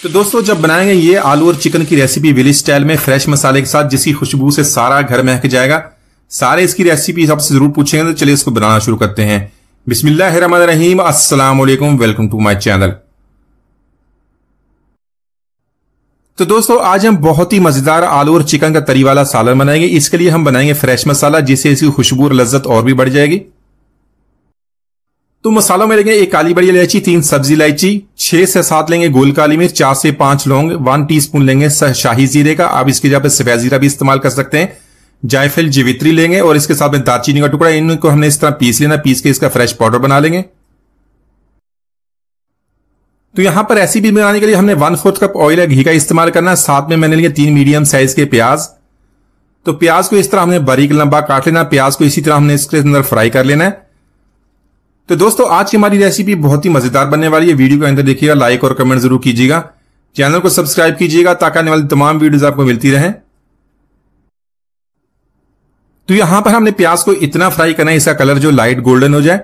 तो दोस्तों जब बनाएंगे ये आलू और चिकन की रेसिपी विलेज स्टाइल में फ्रेश मसाले के साथ, जिसकी खुशबू से सारा घर महक जाएगा। सारे इसकी रेसिपी आपसे जरूर पूछेंगे, तो चलिए इसको बनाना शुरू करते हैं। बिस्मिल्लाहिर्रहमानिर्रहीम, अस्सलाम वालेकुम, वेलकम टू माय चैनल। तो दोस्तों आज हम बहुत ही मजेदार आलू और चिकन का तरी वाला सालन बनाएंगे। इसके लिए हम बनाएंगे फ्रेश मसाला, जिससे इसकी खुशबू और लज्जत और भी बढ़ जाएगी। तो मसालों में लेंगे 1 काली बड़ी इलायची, 3 सब्जी इलायची, 6 से 7 लेंगे गोल काली मिर्च, 4 से 5 लौंग, 1 टीस्पून लेंगे शाही जीरे का। आप इसकी जगह पे सफेद जीरा भी इस्तेमाल कर सकते हैं। जायफल जावित्री लेंगे और इसके साथ में दालचीनी का टुकड़ा। इनको हमने इस तरह पीस लेना, पीस के इसका फ्रेश पाउडर बना लेंगे। तो यहां पर रेसिपी बनाने के लिए हमने 1/4 कप ऑयल या घी का इस्तेमाल करना है। साथ में मैंने लिए 3 मीडियम साइज के प्याज। तो प्याज को इस तरह हमने बारीक लंबा काट लेना। प्याज को इसी तरह हमने इसके अंदर फ्राई कर लेना है। तो दोस्तों आज की हमारी रेसिपी बहुत ही मजेदार बनने वाली है। वीडियो के अंदर देखिएगा, लाइक और कमेंट जरूर कीजिएगा, चैनल को सब्सक्राइब कीजिएगा ताकि आने वाली तमाम वीडियोस आपको मिलती रहें। तो यहां पर हमने प्याज को इतना फ्राई करना है इसका कलर जो लाइट गोल्डन हो जाए।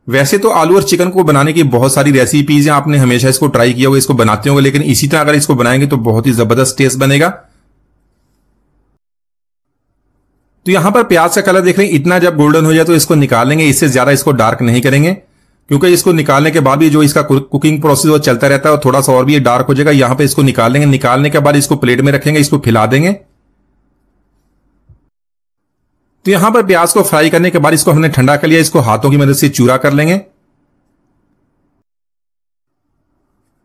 वैसे तो आलू और चिकन को बनाने की बहुत सारी रेसिपीज हैं, आपने हमेशा इसको ट्राई किया होगा, इसको बनाते होंगे, लेकिन इसी तरह अगर इसको बनाएंगे तो बहुत ही जबरदस्त टेस्ट बनेगा। तो यहां पर प्याज का कलर देख रहे हैं, इतना जब गोल्डन हो जाए तो इसको निकाल लेंगे। इससे ज्यादा इसको डार्क नहीं करेंगे, क्योंकि इसको निकालने के बाद भी जो इसका कुकिंग प्रोसेस वो चलता रहता है और थोड़ा सा और भी ये डार्क हो जाएगा। यहां पे इसको निकाल लेंगे। निकालने के बाद इसको प्लेट में रखेंगे, इसको फैला देंगे। तो यहां पर प्याज को फ्राई करने के बाद इसको हमने ठंडा कर लिया। इसको हाथों की मदद से चूरा कर लेंगे।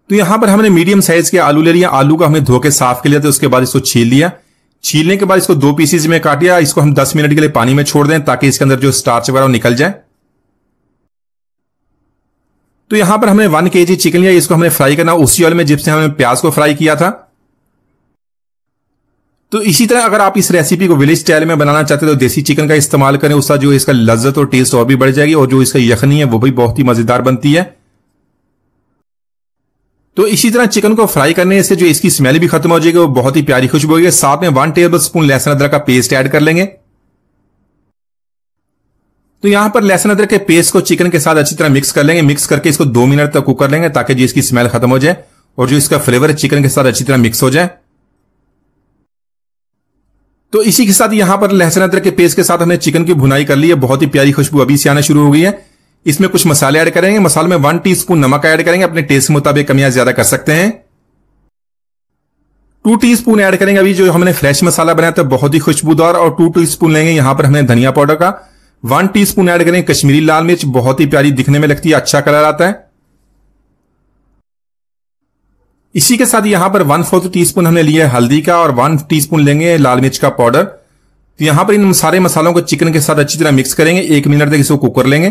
तो यहां पर हमने मीडियम साइज के आलू ले लिया। आलू को हमने धो के साफ कर लिया, तो उसके बाद इसको छील लिया। छीलने के बाद इसको 2 पीसेज में काट लिया। इसको हम 10 मिनट के लिए पानी में छोड़ दें ताकि इसके अंदर जो स्टार्च वगैरह निकल जाए। तो यहां पर हमने 1 kg चिकन लिया। इसको हमने फ्राई करना उसी ऑयल में जिससे हमने प्याज को फ्राई किया था। तो इसी तरह अगर आप इस रेसिपी को विलेज स्टाइल में बनाना चाहते हैं तो देसी चिकन का इस्तेमाल करें। उसका जो इसका लज्जत और टेस्ट और भी बढ़ जाएगी, और जो इसका यखनी है वो भी बहुत ही मजेदार बनती है। तो इसी तरह चिकन को फ्राई करने से जो इसकी स्मेल भी खत्म हो जाएगी, वो बहुत ही प्यारी खुशबू होगी। साथ में 1 टेबल स्पून लहसुन अदरक का पेस्ट ऐड कर लेंगे। तो यहां पर लहसुन अदरक के पेस्ट को चिकन के साथ अच्छी तरह मिक्स कर लेंगे। मिक्स करके इसको 2 मिनट तक कुक कर लेंगे ताकि जो इसकी स्मेल खत्म हो जाए और जो इसका फ्लेवर है चिकन के साथ अच्छी तरह मिक्स हो जाए। तो इसी के साथ यहां पर लहसुन अदरक के पेस्ट के साथ हमने चिकन की भुनाई कर ली है। बहुत ही प्यारी खुशबू अभी से आना शुरू हो गई है। इसमें कुछ मसाले ऐड करेंगे। मसाले में 1 टीस्पून नमक ऐड करेंगे, अपने टेस्ट के मुताबिक कम या ज्यादा कर सकते हैं। 2 टीस्पून ऐड करेंगे अभी जो हमने फ्रेश मसाला बनाया था, बहुत ही खुशबूदार। और 2 टीस्पून लेंगे यहां पर हमने धनिया पाउडर का। 1 टीस्पून ऐड करेंगे कश्मीरी लाल मिर्च, बहुत ही प्यारी दिखने में लगती है, अच्छा कलर आता है। इसी के साथ यहां पर 1/4 टीस्पून हमने लिया है हल्दी का और 1 टीस्पून लेंगे लाल मिर्च का पाउडर। तो यहां पर इन सारे मसालों को चिकन के साथ अच्छी तरह मिक्स करेंगे। 1 मिनट तक इसको कुक कर लेंगे।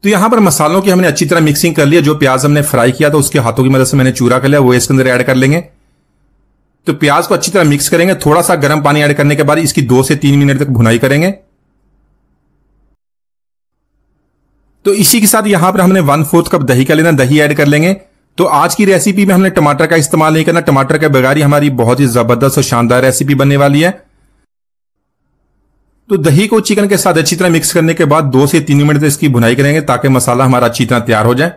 तो यहां पर मसालों की हमने अच्छी तरह मिक्सिंग कर लिया। जो प्याज हमने फ्राई किया था उसके हाथों की मदद से मैंने चूरा कर लिया, वो इसके अंदर ऐड कर लेंगे। तो प्याज को अच्छी तरह मिक्स करेंगे। थोड़ा सा गर्म पानी ऐड करने के बाद इसकी 2 से 3 मिनट तक भुनाई करेंगे। तो इसी के साथ यहां पर हमने 1/4 कप दही का लेना, दही ऐड कर लेंगे। तो आज की रेसिपी में हमने टमाटर का इस्तेमाल नहीं करना। टमाटर के बगैर ही हमारी बहुत ही जबरदस्त और शानदार रेसिपी बनने वाली है। तो दही को चिकन के साथ अच्छी तरह मिक्स करने के बाद 2 से 3 मिनट तक इसकी भुनाई करेंगे ताकि मसाला हमारा अच्छी तरह तैयार हो जाए।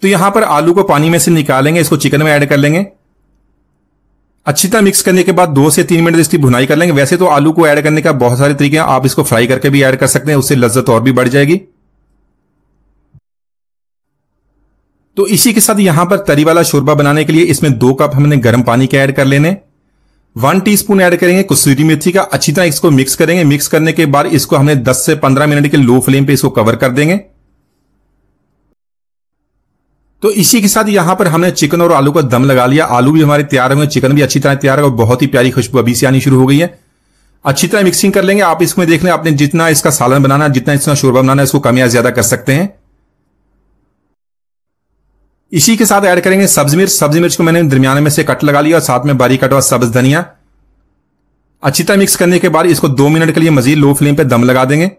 तो यहां पर आलू को पानी में से निकालेंगे, इसको चिकन में ऐड कर लेंगे। अच्छी तरह मिक्स करने के बाद 2 से 3 मिनट इसकी भुनाई कर लेंगे। वैसे तो आलू को ऐड करने का बहुत सारे तरीके हैं, आप इसको फ्राई करके भी ऐड कर सकते हैं, उससे लज्जत और भी बढ़ जाएगी। तो इसी के साथ यहां पर तरी वाला शोरबा बनाने के लिए इसमें 2 कप हमने गर्म पानी के ऐड कर लेने। 1 टीस्पून ऐड करेंगे कसूरी मेथी का। अच्छी तरह इसको मिक्स करेंगे। मिक्स करने के बाद इसको हमने 10 से 15 मिनट के लो फ्लेम पे इसको कवर कर देंगे। तो इसी के साथ यहां पर हमने चिकन और आलू का दम लगा लिया। आलू भी हमारे तैयार होंगे, चिकन भी अच्छी तरह तैयार होगा। बहुत ही प्यारी खुशबू अभी से आनी शुरू हो गई है। अच्छी तरह मिक्सिंग कर लेंगे। आप इसमें देख लें, आपने जितना इसका सालन बनाना, जितना इसका शोरबा बनाना है, इसको कम या ज्यादा कर सकते हैं। इसी के साथ ऐड करेंगे सब्जी मिर्च। सब्जी मिर्च को मैंने दरमियाने में से कट लगा लिया और साथ में बारीक कटा हुआ सब्ज धनिया। अच्छी तरह मिक्स करने के बाद इसको 2 मिनट के लिए मजीद लो फ्लेम पे दम लगा देंगे।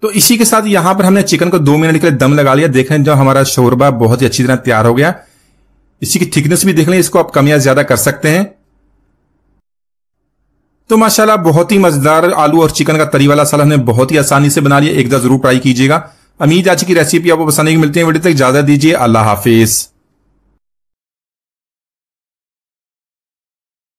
तो इसी के साथ यहां पर हमने चिकन को 2 मिनट के लिए दम लगा लिया। देखें जो हमारा शोरबा बहुत ही अच्छी तरह तैयार हो गया। इसी की थिकनेस भी देख लें, इसको आप कम या ज्यादा कर सकते हैं। तो माशाल्लाह बहुत ही मजेदार आलू और चिकन का तरी वाला सालन हमने बहुत ही आसानी से बना लिया। एक बार जरूर ट्राई कीजिएगा। उम्मीद आज की रेसिपी आपको पसंद आएगी। मिलते हैं वीडियो तक, इजाजत दीजिए। अल्लाह हाफिज।